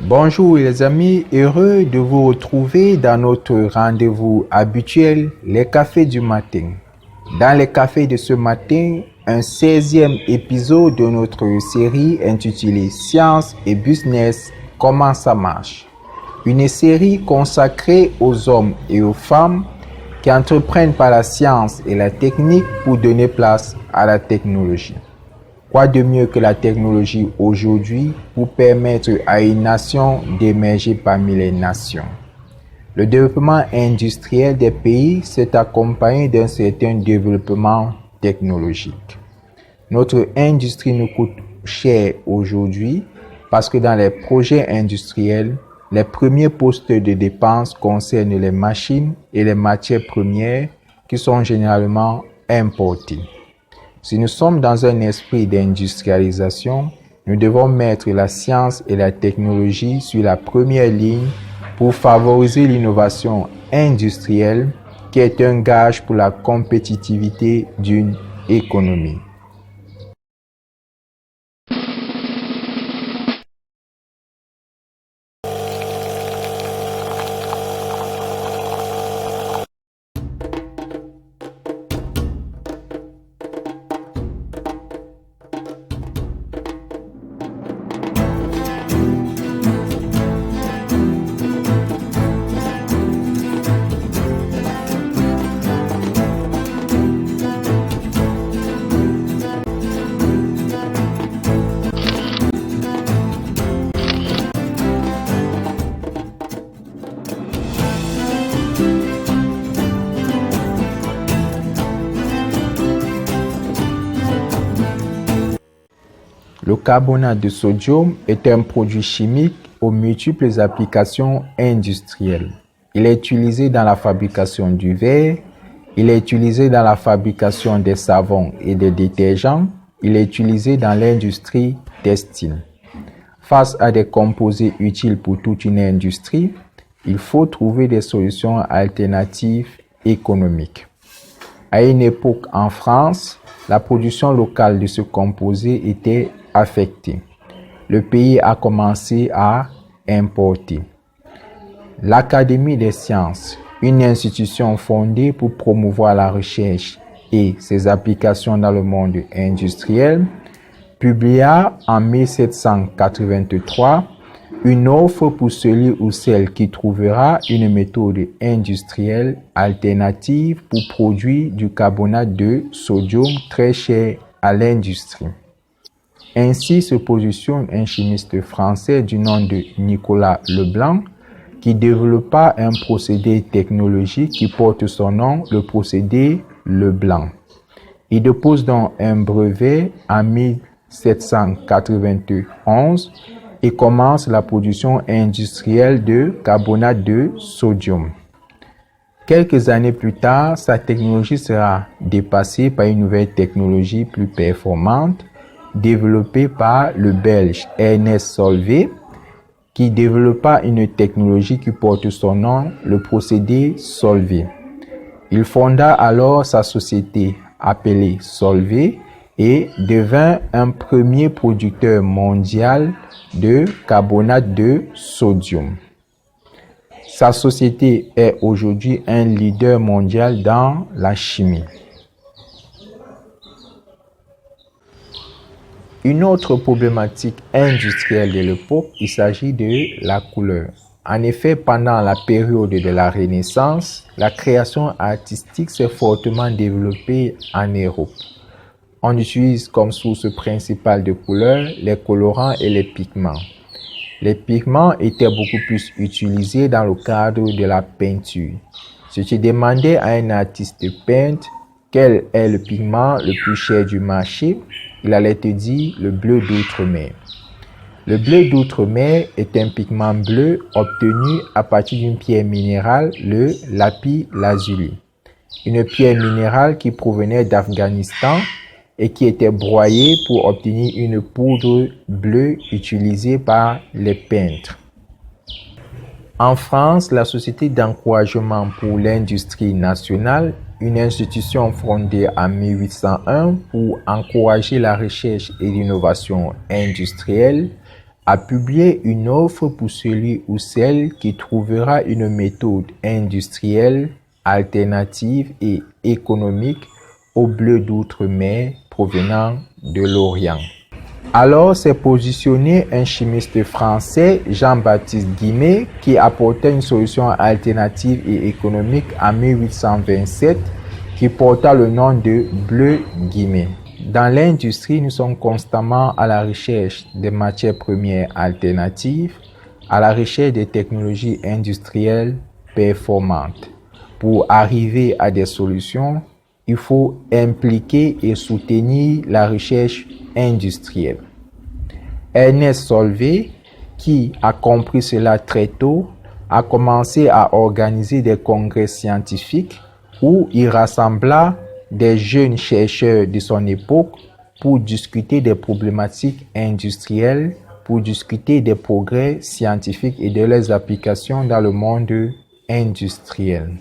Bonjour les amis, heureux de vous retrouver dans notre rendez-vous habituel, les cafés du matin. Dans les cafés de ce matin, un 16e épisode de notre série intitulée Science et Business, comment ça marche? Une série consacrée aux hommes et aux femmes qui entreprennent par la science et la technique pour donner place à la technologie. Quoi de mieux que la technologie aujourd'hui pour permettre à une nation d'émerger parmi les nations? Le développement industriel des pays s'est accompagné d'un certain développement technologique. Notre industrie nous coûte cher aujourd'hui parce que dans les projets industriels, les premiers postes de dépenses concernent les machines et les matières premières qui sont généralement importées. Si nous sommes dans un esprit d'industrialisation, nous devons mettre la science et la technologie sur la première ligne pour favoriser l'innovation industrielle qui est un gage pour la compétitivité d'une économie. Le carbonate de sodium est un produit chimique aux multiples applications industrielles. Il est utilisé dans la fabrication du verre, il est utilisé dans la fabrication des savons et des détergents, il est utilisé dans l'industrie textile. Face à des composés utiles pour toute une industrie, il faut trouver des solutions alternatives économiques. À une époque en France, la production locale de ce composé était affectée. Le pays a commencé à importer. L'Académie des sciences, une institution fondée pour promouvoir la recherche et ses applications dans le monde industriel, publia en 1783 une offre pour celui ou celle qui trouvera une méthode industrielle alternative pour produire du carbonate de sodium très cher à l'industrie. Ainsi se positionne un chimiste français du nom de Nicolas Leblanc qui développa un procédé technologique qui porte son nom, le procédé Leblanc. Il dépose donc un brevet en 1791 et commence la production industrielle de carbonate de sodium. Quelques années plus tard, sa technologie sera dépassée par une nouvelle technologie plus performante, développée par le Belge Ernest Solvay, qui développa une technologie qui porte son nom, le procédé Solvay. Il fonda alors sa société appelée Solvay et devint un premier producteur mondial de carbonate de sodium. Sa société est aujourd'hui un leader mondial dans la chimie. Une autre problématique industrielle de l'époque, il s'agit de la couleur. En effet, pendant la période de la Renaissance, la création artistique s'est fortement développée en Europe. On utilise comme source principale de couleurs les colorants et les pigments. Les pigments étaient beaucoup plus utilisés dans le cadre de la peinture. Si tu demandais à un artiste peintre quel est le pigment le plus cher du marché, il allait te dire le bleu d'outre-mer. Le bleu d'outre-mer est un pigment bleu obtenu à partir d'une pierre minérale, le lapis-lazuli. Une pierre minérale qui provenait d'Afghanistan et qui était broyée pour obtenir une poudre bleue utilisée par les peintres. En France, la Société d'encouragement pour l'industrie nationale, une institution fondée en 1801 pour encourager la recherche et l'innovation industrielle, a publié une offre pour celui ou celle qui trouvera une méthode industrielle, alternative et économique au bleu d'outre-mer provenant de l'Orient. Alors s'est positionné un chimiste français, Jean-Baptiste Guimet, qui apportait une solution alternative et économique en 1827 qui porta le nom de bleu Guimet. Dans l'industrie, nous sommes constamment à la recherche des matières premières alternatives, à la recherche des technologies industrielles performantes. Pour arriver à des solutions, il faut impliquer et soutenir la recherche industrielle. Ernest Solvay, qui a compris cela très tôt, a commencé à organiser des congrès scientifiques où il rassembla des jeunes chercheurs de son époque pour discuter des problématiques industrielles, pour discuter des progrès scientifiques et de leurs applications dans le monde industriel.